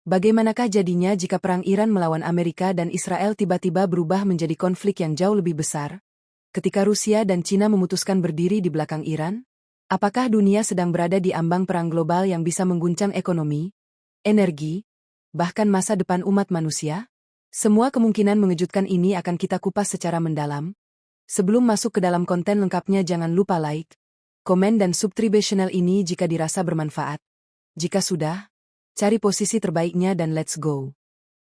Bagaimanakah jadinya jika perang Iran melawan Amerika dan Israel tiba-tiba berubah menjadi konflik yang jauh lebih besar? Ketika Rusia dan Cina memutuskan berdiri di belakang Iran? Apakah dunia sedang berada di ambang perang global yang bisa mengguncang ekonomi, energi, bahkan masa depan umat manusia? Semua kemungkinan mengejutkan ini akan kita kupas secara mendalam. Sebelum masuk ke dalam konten lengkapnya jangan lupa like, komen dan subscribe channel ini jika dirasa bermanfaat. Jika sudah, cari posisi terbaiknya dan let's go.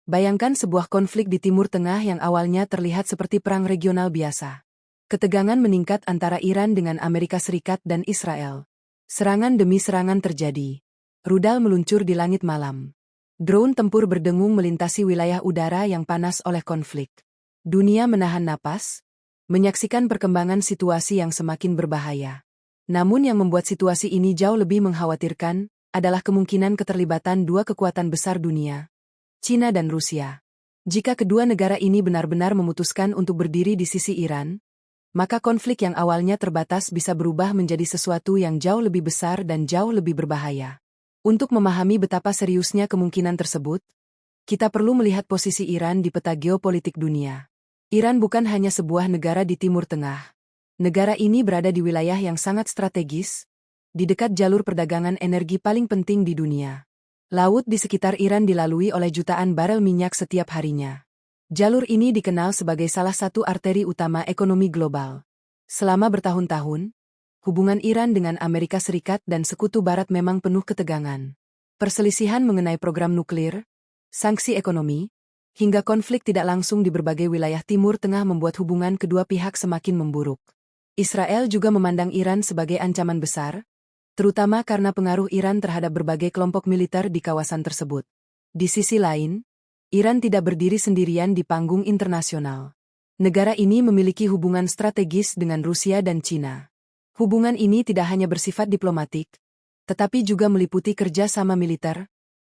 Bayangkan sebuah konflik di Timur Tengah yang awalnya terlihat seperti perang regional biasa. Ketegangan meningkat antara Iran dengan Amerika Serikat dan Israel. Serangan demi serangan terjadi. Rudal meluncur di langit malam. Drone tempur berdengung melintasi wilayah udara yang panas oleh konflik. Dunia menahan napas, menyaksikan perkembangan situasi yang semakin berbahaya. Namun yang membuat situasi ini jauh lebih mengkhawatirkan adalah kemungkinan keterlibatan dua kekuatan besar dunia, Cina dan Rusia. Jika kedua negara ini benar-benar memutuskan untuk berdiri di sisi Iran, maka konflik yang awalnya terbatas bisa berubah menjadi sesuatu yang jauh lebih besar dan jauh lebih berbahaya. Untuk memahami betapa seriusnya kemungkinan tersebut, kita perlu melihat posisi Iran di peta geopolitik dunia. Iran bukan hanya sebuah negara di Timur Tengah. Negara ini berada di wilayah yang sangat strategis, di dekat jalur perdagangan energi paling penting di dunia. Laut di sekitar Iran dilalui oleh jutaan barel minyak setiap harinya. Jalur ini dikenal sebagai salah satu arteri utama ekonomi global. Selama bertahun-tahun, hubungan Iran dengan Amerika Serikat dan Sekutu Barat memang penuh ketegangan. Perselisihan mengenai program nuklir, sanksi ekonomi, hingga konflik tidak langsung di berbagai wilayah Timur Tengah membuat hubungan kedua pihak semakin memburuk. Israel juga memandang Iran sebagai ancaman besar, terutama karena pengaruh Iran terhadap berbagai kelompok militer di kawasan tersebut. Di sisi lain, Iran tidak berdiri sendirian di panggung internasional. Negara ini memiliki hubungan strategis dengan Rusia dan Cina. Hubungan ini tidak hanya bersifat diplomatik, tetapi juga meliputi kerjasama militer,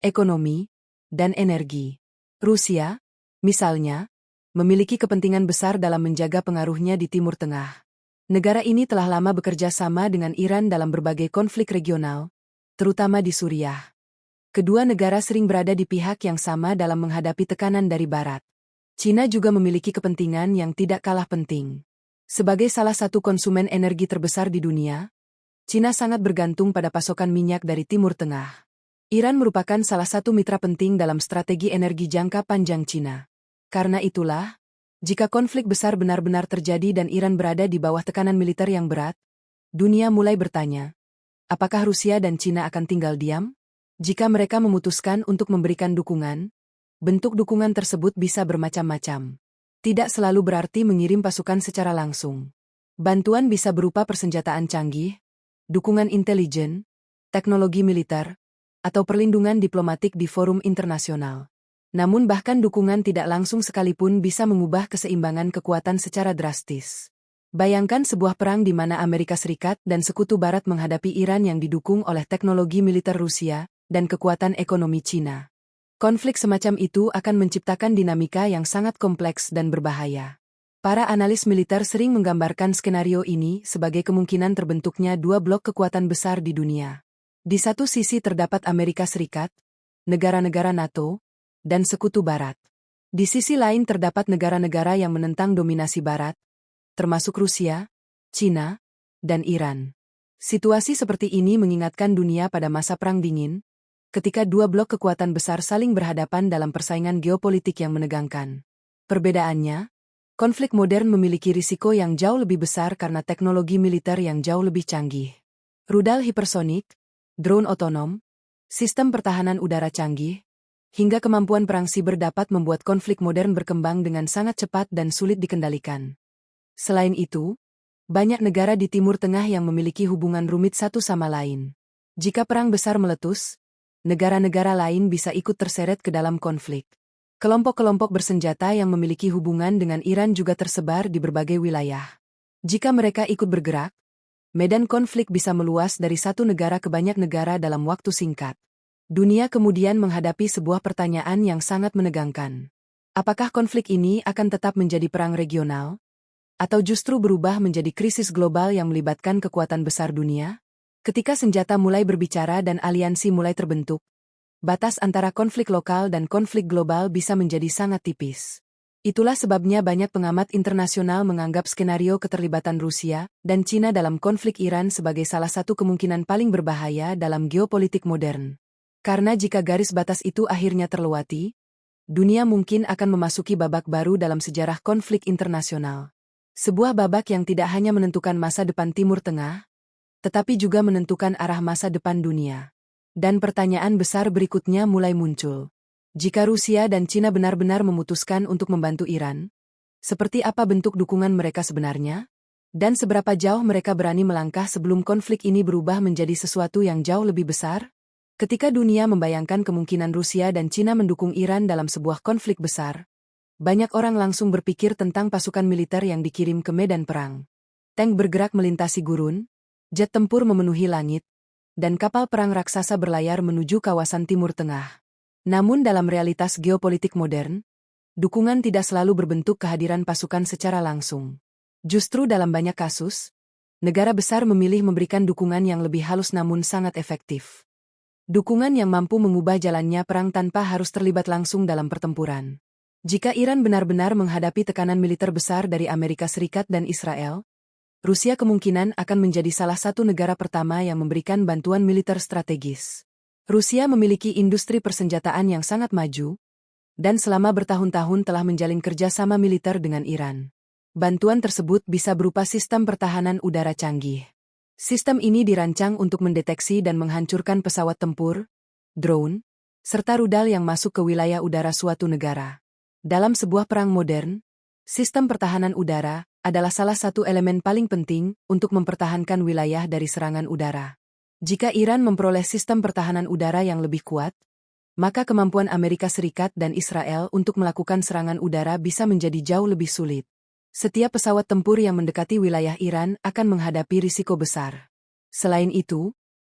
ekonomi, dan energi. Rusia, misalnya, memiliki kepentingan besar dalam menjaga pengaruhnya di Timur Tengah. Negara ini telah lama bekerja sama dengan Iran dalam berbagai konflik regional, terutama di Suriah. Kedua negara sering berada di pihak yang sama dalam menghadapi tekanan dari Barat. Cina juga memiliki kepentingan yang tidak kalah penting. Sebagai salah satu konsumen energi terbesar di dunia, Cina sangat bergantung pada pasokan minyak dari Timur Tengah. Iran merupakan salah satu mitra penting dalam strategi energi jangka panjang Cina. Karena itulah, jika konflik besar benar-benar terjadi dan Iran berada di bawah tekanan militer yang berat, dunia mulai bertanya, apakah Rusia dan Cina akan tinggal diam? Jika mereka memutuskan untuk memberikan dukungan, bentuk dukungan tersebut bisa bermacam-macam. Tidak selalu berarti mengirim pasukan secara langsung. Bantuan bisa berupa persenjataan canggih, dukungan intelijen, teknologi militer, atau perlindungan diplomatik di forum internasional. Namun bahkan dukungan tidak langsung sekalipun bisa mengubah keseimbangan kekuatan secara drastis. Bayangkan sebuah perang di mana Amerika Serikat dan Sekutu Barat menghadapi Iran yang didukung oleh teknologi militer Rusia dan kekuatan ekonomi Cina. Konflik semacam itu akan menciptakan dinamika yang sangat kompleks dan berbahaya. Para analis militer sering menggambarkan skenario ini sebagai kemungkinan terbentuknya dua blok kekuatan besar di dunia. Di satu sisi terdapat Amerika Serikat, negara-negara NATO, dan Sekutu Barat. Di sisi lain terdapat negara-negara yang menentang dominasi Barat, termasuk Rusia, Cina, dan Iran. Situasi seperti ini mengingatkan dunia pada masa Perang Dingin, ketika dua blok kekuatan besar saling berhadapan dalam persaingan geopolitik yang menegangkan. Perbedaannya, konflik modern memiliki risiko yang jauh lebih besar karena teknologi militer yang jauh lebih canggih. Rudal hipersonik, drone otonom, sistem pertahanan udara canggih, hingga kemampuan perang siber dapat membuat konflik modern berkembang dengan sangat cepat dan sulit dikendalikan. Selain itu, banyak negara di Timur Tengah yang memiliki hubungan rumit satu sama lain. Jika perang besar meletus, negara-negara lain bisa ikut terseret ke dalam konflik. Kelompok-kelompok bersenjata yang memiliki hubungan dengan Iran juga tersebar di berbagai wilayah. Jika mereka ikut bergerak, medan konflik bisa meluas dari satu negara ke banyak negara dalam waktu singkat. Dunia kemudian menghadapi sebuah pertanyaan yang sangat menegangkan. Apakah konflik ini akan tetap menjadi perang regional? Atau justru berubah menjadi krisis global yang melibatkan kekuatan besar dunia? Ketika senjata mulai berbicara dan aliansi mulai terbentuk, batas antara konflik lokal dan konflik global bisa menjadi sangat tipis. Itulah sebabnya banyak pengamat internasional menganggap skenario keterlibatan Rusia dan Cina dalam konflik Iran sebagai salah satu kemungkinan paling berbahaya dalam geopolitik modern. Karena jika garis batas itu akhirnya terlewati, dunia mungkin akan memasuki babak baru dalam sejarah konflik internasional. Sebuah babak yang tidak hanya menentukan masa depan Timur Tengah, tetapi juga menentukan arah masa depan dunia. Dan pertanyaan besar berikutnya mulai muncul. Jika Rusia dan Cina benar-benar memutuskan untuk membantu Iran, seperti apa bentuk dukungan mereka sebenarnya? Dan seberapa jauh mereka berani melangkah sebelum konflik ini berubah menjadi sesuatu yang jauh lebih besar? Ketika dunia membayangkan kemungkinan Rusia dan Cina mendukung Iran dalam sebuah konflik besar, banyak orang langsung berpikir tentang pasukan militer yang dikirim ke medan perang. Tank bergerak melintasi gurun, jet tempur memenuhi langit, dan kapal perang raksasa berlayar menuju kawasan Timur Tengah. Namun dalam realitas geopolitik modern, dukungan tidak selalu berbentuk kehadiran pasukan secara langsung. Justru dalam banyak kasus, negara besar memilih memberikan dukungan yang lebih halus namun sangat efektif. Dukungan yang mampu mengubah jalannya perang tanpa harus terlibat langsung dalam pertempuran. Jika Iran benar-benar menghadapi tekanan militer besar dari Amerika Serikat dan Israel, Rusia kemungkinan akan menjadi salah satu negara pertama yang memberikan bantuan militer strategis. Rusia memiliki industri persenjataan yang sangat maju, dan selama bertahun-tahun telah menjalin kerjasama militer dengan Iran. Bantuan tersebut bisa berupa sistem pertahanan udara canggih. Sistem ini dirancang untuk mendeteksi dan menghancurkan pesawat tempur, drone, serta rudal yang masuk ke wilayah udara suatu negara. Dalam sebuah perang modern, sistem pertahanan udara adalah salah satu elemen paling penting untuk mempertahankan wilayah dari serangan udara. Jika Iran memperoleh sistem pertahanan udara yang lebih kuat, maka kemampuan Amerika Serikat dan Israel untuk melakukan serangan udara bisa menjadi jauh lebih sulit. Setiap pesawat tempur yang mendekati wilayah Iran akan menghadapi risiko besar. Selain itu,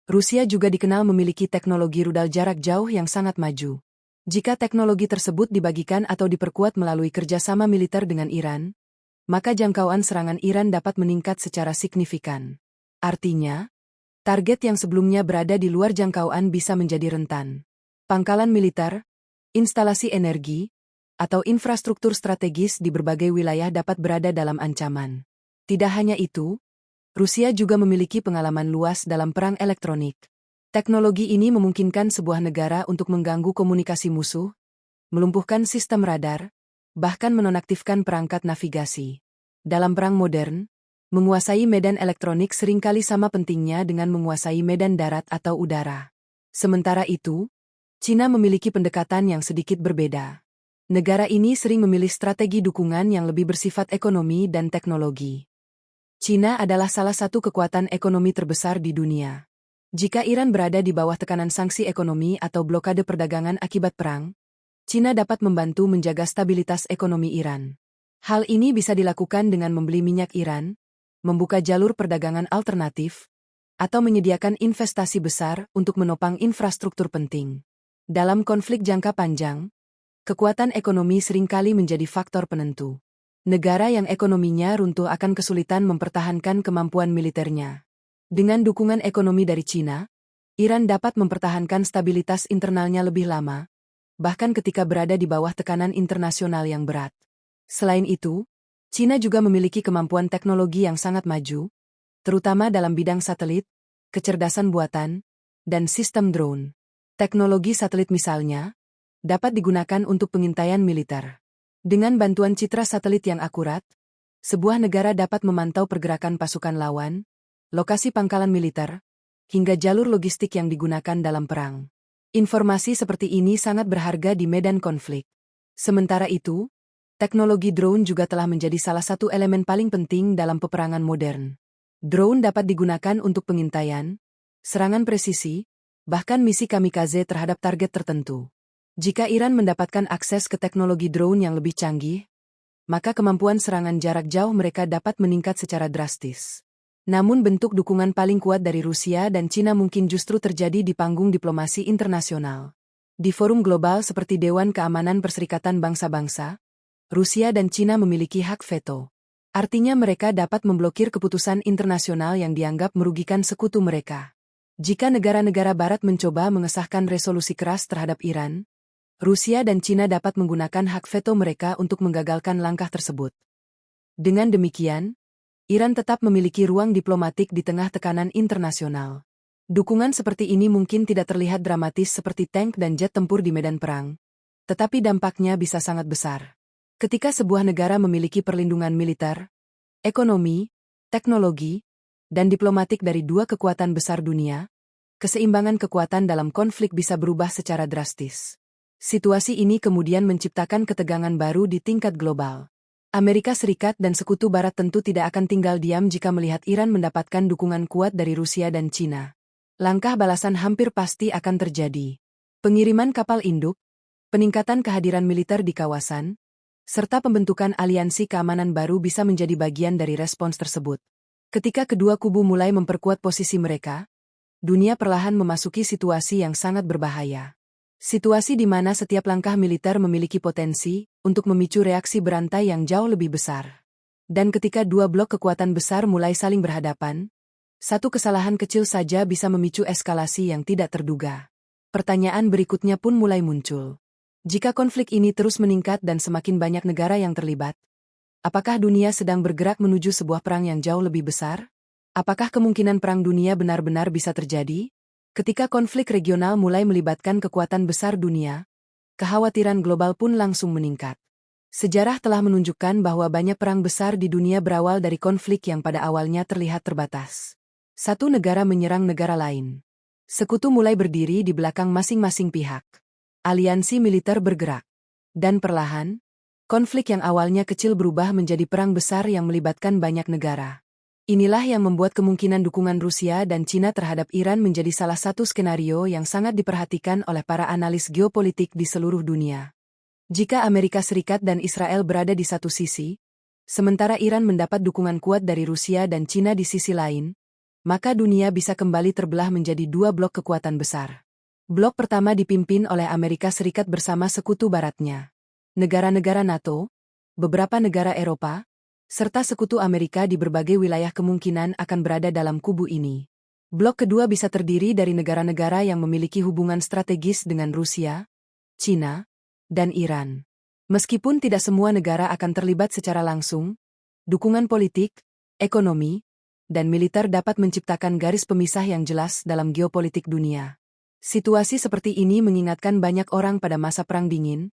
Rusia juga dikenal memiliki teknologi rudal jarak jauh yang sangat maju. Jika teknologi tersebut dibagikan atau diperkuat melalui kerjasama militer dengan Iran, maka jangkauan serangan Iran dapat meningkat secara signifikan. Artinya, target yang sebelumnya berada di luar jangkauan bisa menjadi rentan. Pangkalan militer, instalasi energi, atau infrastruktur strategis di berbagai wilayah dapat berada dalam ancaman. Tidak hanya itu, Rusia juga memiliki pengalaman luas dalam perang elektronik. Teknologi ini memungkinkan sebuah negara untuk mengganggu komunikasi musuh, melumpuhkan sistem radar, bahkan menonaktifkan perangkat navigasi. Dalam perang modern, menguasai medan elektronik seringkali sama pentingnya dengan menguasai medan darat atau udara. Sementara itu, Cina memiliki pendekatan yang sedikit berbeda. Negara ini sering memilih strategi dukungan yang lebih bersifat ekonomi dan teknologi. Cina adalah salah satu kekuatan ekonomi terbesar di dunia. Jika Iran berada di bawah tekanan sanksi ekonomi atau blokade perdagangan akibat perang, Cina dapat membantu menjaga stabilitas ekonomi Iran. Hal ini bisa dilakukan dengan membeli minyak Iran, membuka jalur perdagangan alternatif, atau menyediakan investasi besar untuk menopang infrastruktur penting. Dalam konflik jangka panjang, kekuatan ekonomi seringkali menjadi faktor penentu. Negara yang ekonominya runtuh akan kesulitan mempertahankan kemampuan militernya. Dengan dukungan ekonomi dari Cina, Iran dapat mempertahankan stabilitas internalnya lebih lama, bahkan ketika berada di bawah tekanan internasional yang berat. Selain itu, Cina juga memiliki kemampuan teknologi yang sangat maju, terutama dalam bidang satelit, kecerdasan buatan, dan sistem drone. Teknologi satelit misalnya, dapat digunakan untuk pengintaian militer. Dengan bantuan citra satelit yang akurat, sebuah negara dapat memantau pergerakan pasukan lawan, lokasi pangkalan militer, hingga jalur logistik yang digunakan dalam perang. Informasi seperti ini sangat berharga di medan konflik. Sementara itu, teknologi drone juga telah menjadi salah satu elemen paling penting dalam peperangan modern. Drone dapat digunakan untuk pengintaian, serangan presisi, bahkan misi kamikaze terhadap target tertentu. Jika Iran mendapatkan akses ke teknologi drone yang lebih canggih, maka kemampuan serangan jarak jauh mereka dapat meningkat secara drastis. Namun bentuk dukungan paling kuat dari Rusia dan Cina mungkin justru terjadi di panggung diplomasi internasional. Di forum global seperti Dewan Keamanan Perserikatan Bangsa-Bangsa, Rusia dan Cina memiliki hak veto. Artinya mereka dapat memblokir keputusan internasional yang dianggap merugikan sekutu mereka. Jika negara-negara Barat mencoba mengesahkan resolusi keras terhadap Iran, Rusia dan Cina dapat menggunakan hak veto mereka untuk menggagalkan langkah tersebut. Dengan demikian, Iran tetap memiliki ruang diplomatik di tengah tekanan internasional. Dukungan seperti ini mungkin tidak terlihat dramatis seperti tank dan jet tempur di medan perang, tetapi dampaknya bisa sangat besar. Ketika sebuah negara memiliki perlindungan militer, ekonomi, teknologi, dan diplomatik dari dua kekuatan besar dunia, keseimbangan kekuatan dalam konflik bisa berubah secara drastis. Situasi ini kemudian menciptakan ketegangan baru di tingkat global. Amerika Serikat dan Sekutu Barat tentu tidak akan tinggal diam jika melihat Iran mendapatkan dukungan kuat dari Rusia dan Cina. Langkah balasan hampir pasti akan terjadi. Pengiriman kapal induk, peningkatan kehadiran militer di kawasan, serta pembentukan aliansi keamanan baru bisa menjadi bagian dari respons tersebut. Ketika kedua kubu mulai memperkuat posisi mereka, dunia perlahan memasuki situasi yang sangat berbahaya. Situasi di mana setiap langkah militer memiliki potensi untuk memicu reaksi berantai yang jauh lebih besar. Dan ketika dua blok kekuatan besar mulai saling berhadapan, satu kesalahan kecil saja bisa memicu eskalasi yang tidak terduga. Pertanyaan berikutnya pun mulai muncul. Jika konflik ini terus meningkat dan semakin banyak negara yang terlibat, apakah dunia sedang bergerak menuju sebuah perang yang jauh lebih besar? Apakah kemungkinan perang dunia benar-benar bisa terjadi? Ketika konflik regional mulai melibatkan kekuatan besar dunia, kekhawatiran global pun langsung meningkat. Sejarah telah menunjukkan bahwa banyak perang besar di dunia berawal dari konflik yang pada awalnya terlihat terbatas. Satu negara menyerang negara lain. Sekutu mulai berdiri di belakang masing-masing pihak. Aliansi militer bergerak. Dan perlahan, konflik yang awalnya kecil berubah menjadi perang besar yang melibatkan banyak negara. Inilah yang membuat kemungkinan dukungan Rusia dan Cina terhadap Iran menjadi salah satu skenario yang sangat diperhatikan oleh para analis geopolitik di seluruh dunia. Jika Amerika Serikat dan Israel berada di satu sisi, sementara Iran mendapat dukungan kuat dari Rusia dan Cina di sisi lain, maka dunia bisa kembali terbelah menjadi dua blok kekuatan besar. Blok pertama dipimpin oleh Amerika Serikat bersama sekutu baratnya, negara-negara NATO, beberapa negara Eropa, serta sekutu Amerika di berbagai wilayah kemungkinan akan berada dalam kubu ini. Blok kedua bisa terdiri dari negara-negara yang memiliki hubungan strategis dengan Rusia, Cina, dan Iran. Meskipun tidak semua negara akan terlibat secara langsung, dukungan politik, ekonomi, dan militer dapat menciptakan garis pemisah yang jelas dalam geopolitik dunia. Situasi seperti ini mengingatkan banyak orang pada masa Perang Dingin,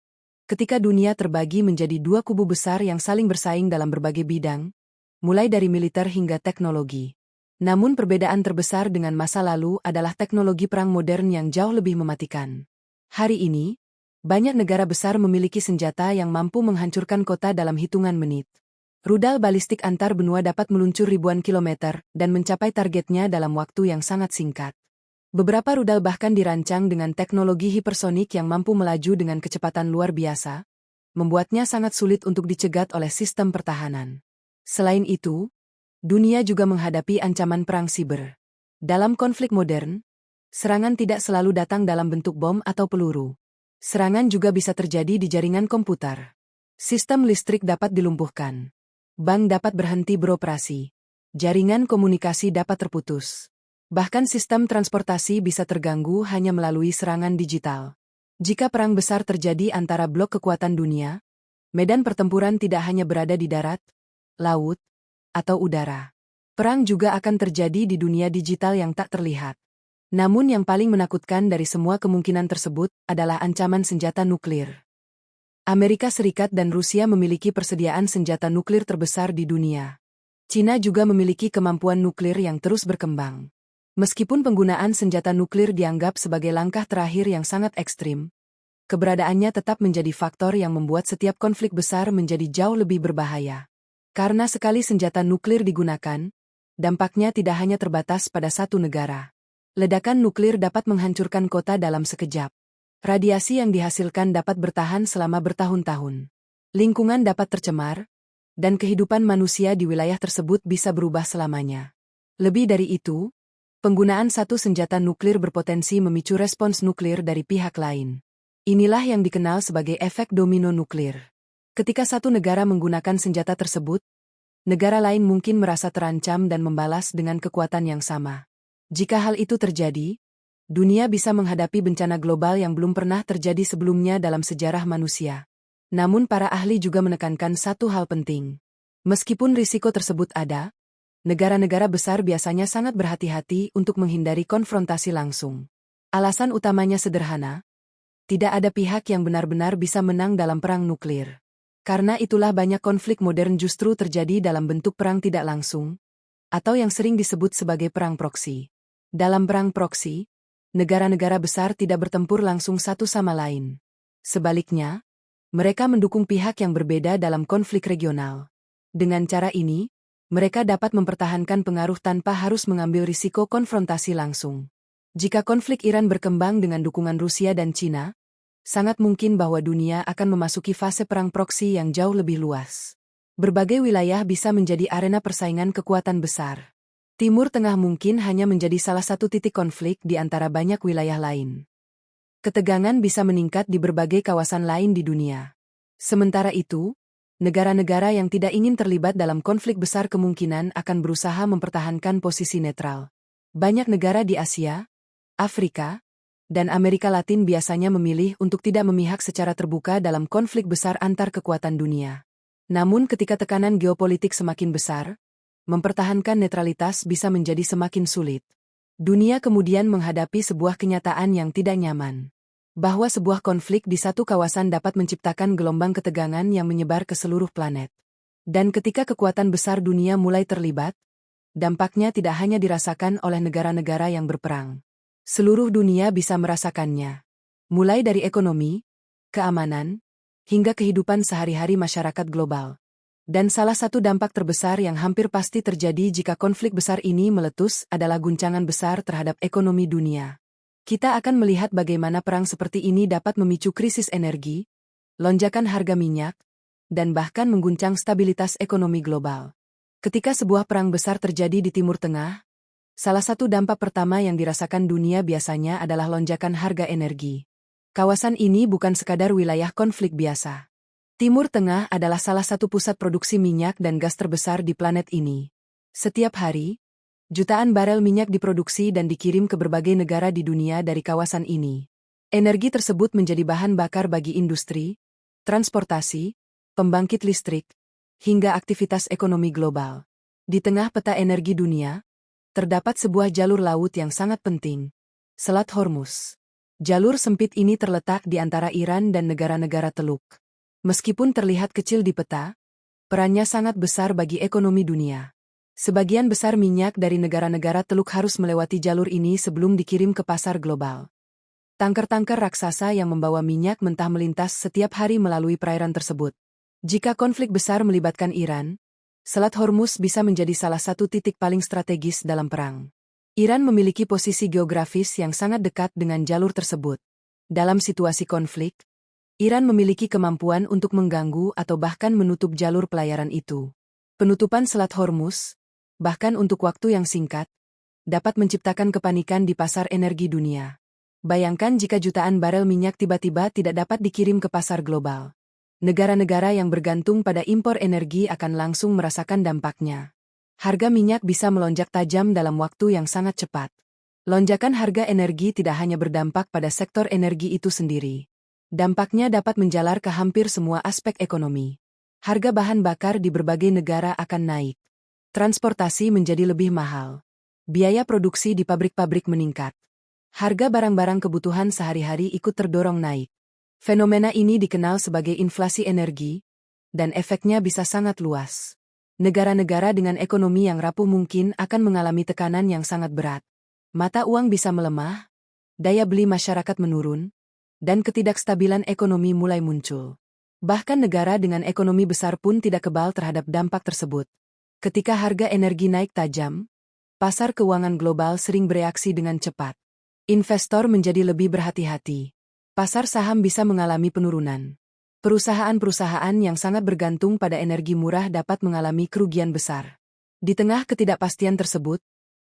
ketika dunia terbagi menjadi dua kubu besar yang saling bersaing dalam berbagai bidang, mulai dari militer hingga teknologi. Namun perbedaan terbesar dengan masa lalu adalah teknologi perang modern yang jauh lebih mematikan. Hari ini, banyak negara besar memiliki senjata yang mampu menghancurkan kota dalam hitungan menit. Rudal balistik antar benua dapat meluncur ribuan kilometer dan mencapai targetnya dalam waktu yang sangat singkat. Beberapa rudal bahkan dirancang dengan teknologi hipersonik yang mampu melaju dengan kecepatan luar biasa, membuatnya sangat sulit untuk dicegat oleh sistem pertahanan. Selain itu, dunia juga menghadapi ancaman perang siber. Dalam konflik modern, serangan tidak selalu datang dalam bentuk bom atau peluru. Serangan juga bisa terjadi di jaringan komputer. Sistem listrik dapat dilumpuhkan. Bank dapat berhenti beroperasi. Jaringan komunikasi dapat terputus. Bahkan sistem transportasi bisa terganggu hanya melalui serangan digital. Jika perang besar terjadi antara blok kekuatan dunia, medan pertempuran tidak hanya berada di darat, laut, atau udara. Perang juga akan terjadi di dunia digital yang tak terlihat. Namun yang paling menakutkan dari semua kemungkinan tersebut adalah ancaman senjata nuklir. Amerika Serikat dan Rusia memiliki persediaan senjata nuklir terbesar di dunia. Cina juga memiliki kemampuan nuklir yang terus berkembang. Meskipun penggunaan senjata nuklir dianggap sebagai langkah terakhir yang sangat ekstrim, keberadaannya tetap menjadi faktor yang membuat setiap konflik besar menjadi jauh lebih berbahaya. Karena sekali senjata nuklir digunakan, dampaknya tidak hanya terbatas pada satu negara. Ledakan nuklir dapat menghancurkan kota dalam sekejap. Radiasi yang dihasilkan dapat bertahan selama bertahun-tahun. Lingkungan dapat tercemar, dan kehidupan manusia di wilayah tersebut bisa berubah selamanya. Lebih dari itu, penggunaan satu senjata nuklir berpotensi memicu respons nuklir dari pihak lain. Inilah yang dikenal sebagai efek domino nuklir. Ketika satu negara menggunakan senjata tersebut, negara lain mungkin merasa terancam dan membalas dengan kekuatan yang sama. Jika hal itu terjadi, dunia bisa menghadapi bencana global yang belum pernah terjadi sebelumnya dalam sejarah manusia. Namun para ahli juga menekankan satu hal penting. Meskipun risiko tersebut ada, negara-negara besar biasanya sangat berhati-hati untuk menghindari konfrontasi langsung. Alasan utamanya sederhana, tidak ada pihak yang benar-benar bisa menang dalam perang nuklir. Karena itulah banyak konflik modern justru terjadi dalam bentuk perang tidak langsung, atau yang sering disebut sebagai perang proksi. Dalam perang proksi, negara-negara besar tidak bertempur langsung satu sama lain. Sebaliknya, mereka mendukung pihak yang berbeda dalam konflik regional. Dengan cara ini, mereka dapat mempertahankan pengaruh tanpa harus mengambil risiko konfrontasi langsung. Jika konflik Iran berkembang dengan dukungan Rusia dan Cina, sangat mungkin bahwa dunia akan memasuki fase perang proksi yang jauh lebih luas. Berbagai wilayah bisa menjadi arena persaingan kekuatan besar. Timur Tengah mungkin hanya menjadi salah satu titik konflik di antara banyak wilayah lain. Ketegangan bisa meningkat di berbagai kawasan lain di dunia. Sementara itu, negara-negara yang tidak ingin terlibat dalam konflik besar kemungkinan akan berusaha mempertahankan posisi netral. Banyak negara di Asia, Afrika, dan Amerika Latin biasanya memilih untuk tidak memihak secara terbuka dalam konflik besar antar kekuatan dunia. Namun ketika tekanan geopolitik semakin besar, mempertahankan netralitas bisa menjadi semakin sulit. Dunia kemudian menghadapi sebuah kenyataan yang tidak nyaman. Bahwa sebuah konflik di satu kawasan dapat menciptakan gelombang ketegangan yang menyebar ke seluruh planet. Dan ketika kekuatan besar dunia mulai terlibat, dampaknya tidak hanya dirasakan oleh negara-negara yang berperang. Seluruh dunia bisa merasakannya. Mulai dari ekonomi, keamanan, hingga kehidupan sehari-hari masyarakat global. Dan salah satu dampak terbesar yang hampir pasti terjadi jika konflik besar ini meletus adalah guncangan besar terhadap ekonomi dunia. Kita akan melihat bagaimana perang seperti ini dapat memicu krisis energi, lonjakan harga minyak, dan bahkan mengguncang stabilitas ekonomi global. Ketika sebuah perang besar terjadi di Timur Tengah, salah satu dampak pertama yang dirasakan dunia biasanya adalah lonjakan harga energi. Kawasan ini bukan sekadar wilayah konflik biasa. Timur Tengah adalah salah satu pusat produksi minyak dan gas terbesar di planet ini. Setiap hari, jutaan barel minyak diproduksi dan dikirim ke berbagai negara di dunia dari kawasan ini. Energi tersebut menjadi bahan bakar bagi industri, transportasi, pembangkit listrik, hingga aktivitas ekonomi global. Di tengah peta energi dunia, terdapat sebuah jalur laut yang sangat penting, Selat Hormuz. Jalur sempit ini terletak di antara Iran dan negara-negara Teluk. Meskipun terlihat kecil di peta, perannya sangat besar bagi ekonomi dunia. Sebagian besar minyak dari negara-negara Teluk harus melewati jalur ini sebelum dikirim ke pasar global. Tanker-tanker raksasa yang membawa minyak mentah melintas setiap hari melalui perairan tersebut. Jika konflik besar melibatkan Iran, Selat Hormuz bisa menjadi salah satu titik paling strategis dalam perang. Iran memiliki posisi geografis yang sangat dekat dengan jalur tersebut. Dalam situasi konflik, Iran memiliki kemampuan untuk mengganggu atau bahkan menutup jalur pelayaran itu. Penutupan Selat Hormuz, bahkan untuk waktu yang singkat, dapat menciptakan kepanikan di pasar energi dunia. Bayangkan jika jutaan barel minyak tiba-tiba tidak dapat dikirim ke pasar global. Negara-negara yang bergantung pada impor energi akan langsung merasakan dampaknya. Harga minyak bisa melonjak tajam dalam waktu yang sangat cepat. Lonjakan harga energi tidak hanya berdampak pada sektor energi itu sendiri. Dampaknya dapat menjalar ke hampir semua aspek ekonomi. Harga bahan bakar di berbagai negara akan naik. Transportasi menjadi lebih mahal. Biaya produksi di pabrik-pabrik meningkat. Harga barang-barang kebutuhan sehari-hari ikut terdorong naik. Fenomena ini dikenal sebagai inflasi energi, dan efeknya bisa sangat luas. Negara-negara dengan ekonomi yang rapuh mungkin akan mengalami tekanan yang sangat berat. Mata uang bisa melemah, daya beli masyarakat menurun, dan ketidakstabilan ekonomi mulai muncul. Bahkan negara dengan ekonomi besar pun tidak kebal terhadap dampak tersebut. Ketika harga energi naik tajam, pasar keuangan global sering bereaksi dengan cepat. Investor menjadi lebih berhati-hati. Pasar saham bisa mengalami penurunan. Perusahaan-perusahaan yang sangat bergantung pada energi murah dapat mengalami kerugian besar. Di tengah ketidakpastian tersebut,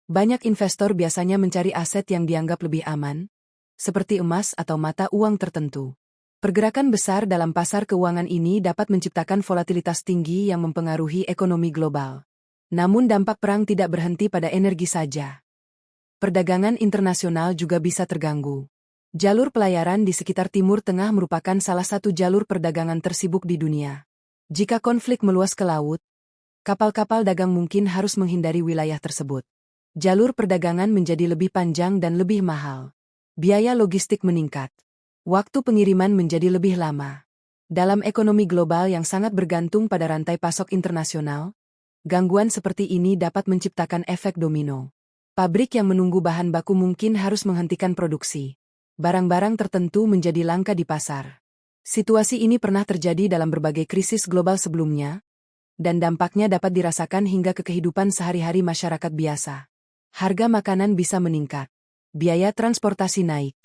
banyak investor biasanya mencari aset yang dianggap lebih aman, seperti emas atau mata uang tertentu. Pergerakan besar dalam pasar keuangan ini dapat menciptakan volatilitas tinggi yang mempengaruhi ekonomi global. Namun dampak perang tidak berhenti pada energi saja. perdagangan internasional juga bisa terganggu. Jalur pelayaran di sekitar Timur Tengah merupakan salah satu jalur perdagangan tersibuk di dunia. Jika konflik meluas ke laut, kapal-kapal dagang mungkin harus menghindari wilayah tersebut. Jalur perdagangan menjadi lebih panjang dan lebih mahal. Biaya logistik meningkat. Waktu pengiriman menjadi lebih lama. Dalam ekonomi global yang sangat bergantung pada rantai pasok internasional, gangguan seperti ini dapat menciptakan efek domino. Pabrik yang menunggu bahan baku mungkin harus menghentikan produksi. Barang-barang tertentu menjadi langka di pasar. Situasi ini pernah terjadi dalam berbagai krisis global sebelumnya, dan dampaknya dapat dirasakan hingga ke kehidupan sehari-hari masyarakat biasa. Harga makanan bisa meningkat. Biaya transportasi naik.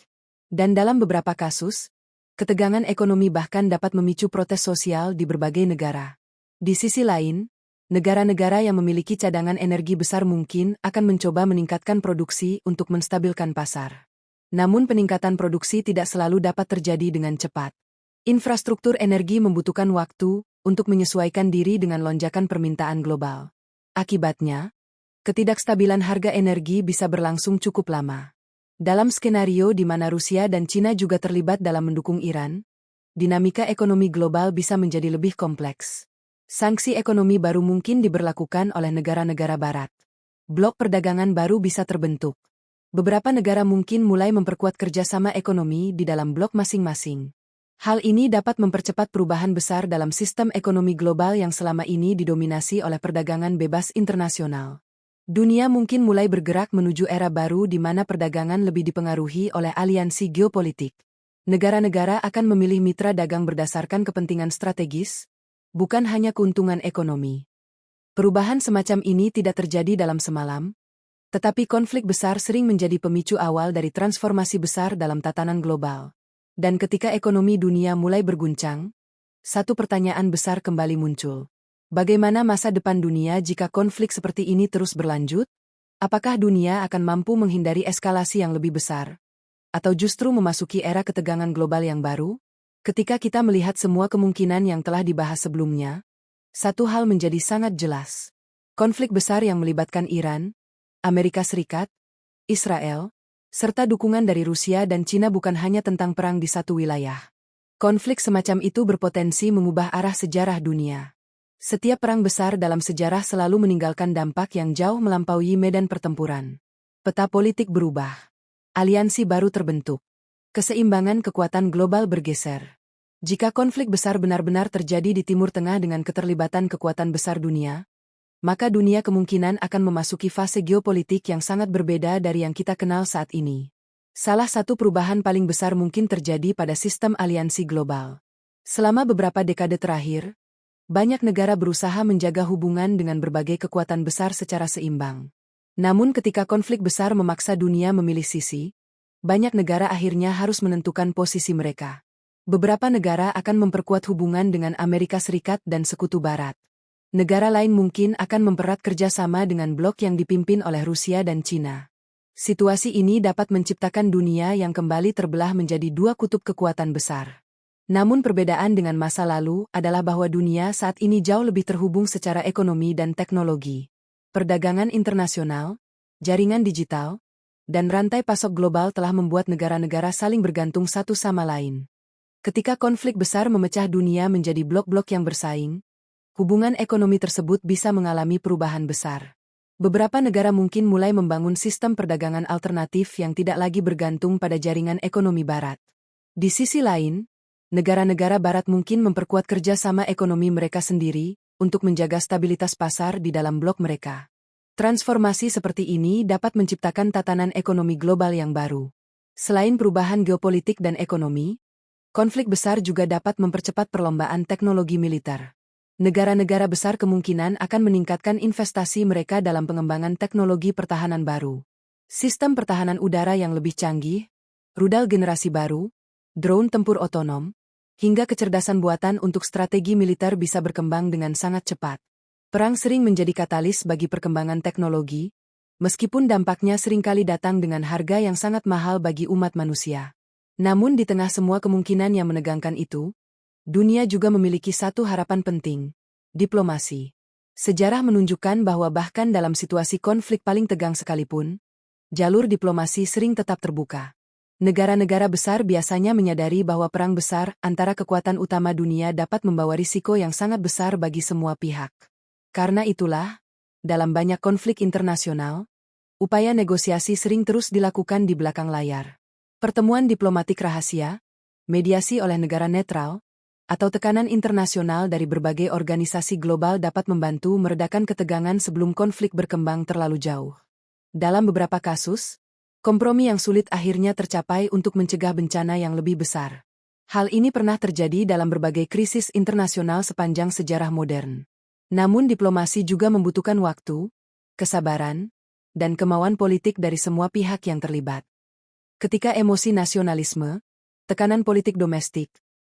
Dan dalam beberapa kasus, ketegangan ekonomi bahkan dapat memicu protes sosial di berbagai negara. Di sisi lain, negara-negara yang memiliki cadangan energi besar mungkin akan mencoba meningkatkan produksi untuk menstabilkan pasar. Namun peningkatan produksi tidak selalu dapat terjadi dengan cepat. Infrastruktur energi membutuhkan waktu untuk menyesuaikan diri dengan lonjakan permintaan global. Akibatnya, ketidakstabilan harga energi bisa berlangsung cukup lama. Dalam skenario di mana Rusia dan Cina juga terlibat dalam mendukung Iran, dinamika ekonomi global bisa menjadi lebih kompleks. Sanksi ekonomi baru mungkin diberlakukan oleh negara-negara barat. Blok perdagangan baru bisa terbentuk. Beberapa negara mungkin mulai memperkuat kerjasama ekonomi di dalam blok masing-masing. Hal ini dapat mempercepat perubahan besar dalam sistem ekonomi global yang selama ini didominasi oleh perdagangan bebas internasional. Dunia mungkin mulai bergerak menuju era baru di mana perdagangan lebih dipengaruhi oleh aliansi geopolitik. Negara-negara akan memilih mitra dagang berdasarkan kepentingan strategis, bukan hanya keuntungan ekonomi. Perubahan semacam ini tidak terjadi dalam semalam, tetapi konflik besar sering menjadi pemicu awal dari transformasi besar dalam tatanan global. Dan ketika ekonomi dunia mulai berguncang, satu pertanyaan besar kembali muncul. Bagaimana masa depan dunia jika konflik seperti ini terus berlanjut? Apakah dunia akan mampu menghindari eskalasi yang lebih besar? Atau justru memasuki era ketegangan global yang baru? Ketika kita melihat semua kemungkinan yang telah dibahas sebelumnya, satu hal menjadi sangat jelas. Konflik besar yang melibatkan Iran, Amerika Serikat, Israel, serta dukungan dari Rusia dan Cina bukan hanya tentang perang di satu wilayah. Konflik semacam itu berpotensi mengubah arah sejarah dunia. Setiap perang besar dalam sejarah selalu meninggalkan dampak yang jauh melampaui medan pertempuran. Peta politik berubah. Aliansi baru terbentuk. Keseimbangan kekuatan global bergeser. Jika konflik besar benar-benar terjadi di Timur Tengah dengan keterlibatan kekuatan besar dunia, maka dunia kemungkinan akan memasuki fase geopolitik yang sangat berbeda dari yang kita kenal saat ini. Salah satu perubahan paling besar mungkin terjadi pada sistem aliansi global. Selama beberapa dekade terakhir, banyak negara berusaha menjaga hubungan dengan berbagai kekuatan besar secara seimbang. Namun ketika konflik besar memaksa dunia memilih sisi, banyak negara akhirnya harus menentukan posisi mereka. Beberapa negara akan memperkuat hubungan dengan Amerika Serikat dan Sekutu Barat. Negara lain mungkin akan mempererat kerjasama dengan blok yang dipimpin oleh Rusia dan Cina. Situasi ini dapat menciptakan dunia yang kembali terbelah menjadi dua kutub kekuatan besar. Namun perbedaan dengan masa lalu adalah bahwa dunia saat ini jauh lebih terhubung secara ekonomi dan teknologi. Perdagangan internasional, jaringan digital, dan rantai pasok global telah membuat negara-negara saling bergantung satu sama lain. Ketika konflik besar memecah dunia menjadi blok-blok yang bersaing, hubungan ekonomi tersebut bisa mengalami perubahan besar. Beberapa negara mungkin mulai membangun sistem perdagangan alternatif yang tidak lagi bergantung pada jaringan ekonomi barat. Di sisi lain, negara-negara barat mungkin memperkuat kerjasama ekonomi mereka sendiri untuk menjaga stabilitas pasar di dalam blok mereka. Transformasi seperti ini dapat menciptakan tatanan ekonomi global yang baru. Selain perubahan geopolitik dan ekonomi, konflik besar juga dapat mempercepat perlombaan teknologi militer. Negara-negara besar kemungkinan akan meningkatkan investasi mereka dalam pengembangan teknologi pertahanan baru. Sistem pertahanan udara yang lebih canggih, rudal generasi baru, drone tempur otonom, hingga kecerdasan buatan untuk strategi militer bisa berkembang dengan sangat cepat. Perang sering menjadi katalis bagi perkembangan teknologi, meskipun dampaknya seringkali datang dengan harga yang sangat mahal bagi umat manusia. Namun di tengah semua kemungkinan yang menegangkan itu, dunia juga memiliki satu harapan penting, diplomasi. Sejarah menunjukkan bahwa bahkan dalam situasi konflik paling tegang sekalipun, jalur diplomasi sering tetap terbuka. Negara-negara besar biasanya menyadari bahwa perang besar antara kekuatan utama dunia dapat membawa risiko yang sangat besar bagi semua pihak. Karena itulah, dalam banyak konflik internasional, upaya negosiasi sering terus dilakukan di belakang layar. Pertemuan diplomatik rahasia, mediasi oleh negara netral, atau tekanan internasional dari berbagai organisasi global dapat membantu meredakan ketegangan sebelum konflik berkembang terlalu jauh. Dalam beberapa kasus, kompromi yang sulit akhirnya tercapai untuk mencegah bencana yang lebih besar. Hal ini pernah terjadi dalam berbagai krisis internasional sepanjang sejarah modern. Namun diplomasi juga membutuhkan waktu, kesabaran, dan kemauan politik dari semua pihak yang terlibat. Ketika emosi nasionalisme, tekanan politik domestik,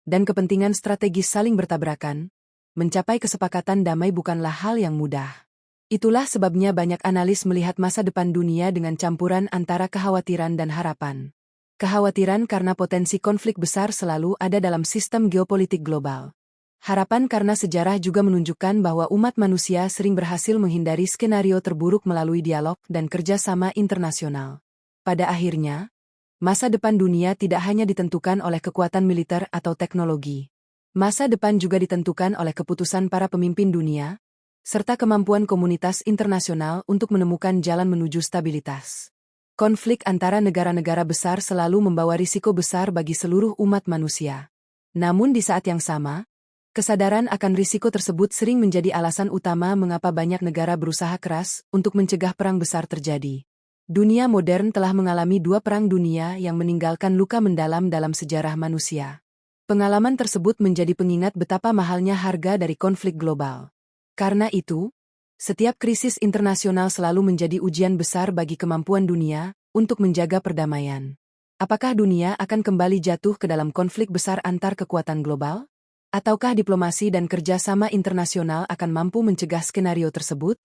dan kepentingan strategis saling bertabrakan, mencapai kesepakatan damai bukanlah hal yang mudah. Itulah sebabnya banyak analis melihat masa depan dunia dengan campuran antara kekhawatiran dan harapan. Kekhawatiran karena potensi konflik besar selalu ada dalam sistem geopolitik global. Harapan karena sejarah juga menunjukkan bahwa umat manusia sering berhasil menghindari skenario terburuk melalui dialog dan kerjasama internasional. Pada akhirnya, masa depan dunia tidak hanya ditentukan oleh kekuatan militer atau teknologi. Masa depan juga ditentukan oleh keputusan para pemimpin dunia, serta kemampuan komunitas internasional untuk menemukan jalan menuju stabilitas. Konflik antara negara-negara besar selalu membawa risiko besar bagi seluruh umat manusia. Namun di saat yang sama, kesadaran akan risiko tersebut sering menjadi alasan utama mengapa banyak negara berusaha keras untuk mencegah perang besar terjadi. Dunia modern telah mengalami 2 perang dunia yang meninggalkan luka mendalam dalam sejarah manusia. Pengalaman tersebut menjadi pengingat betapa mahalnya harga dari konflik global. Karena itu, setiap krisis internasional selalu menjadi ujian besar bagi kemampuan dunia untuk menjaga perdamaian. Apakah dunia akan kembali jatuh ke dalam konflik besar antar kekuatan global? Ataukah diplomasi dan kerjasama internasional akan mampu mencegah skenario tersebut?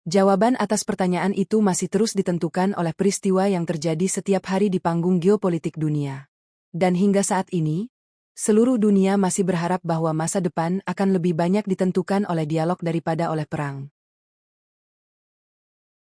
Jawaban atas pertanyaan itu masih terus ditentukan oleh peristiwa yang terjadi setiap hari di panggung geopolitik dunia. Dan hingga saat ini, seluruh dunia masih berharap bahwa masa depan akan lebih banyak ditentukan oleh dialog daripada oleh perang.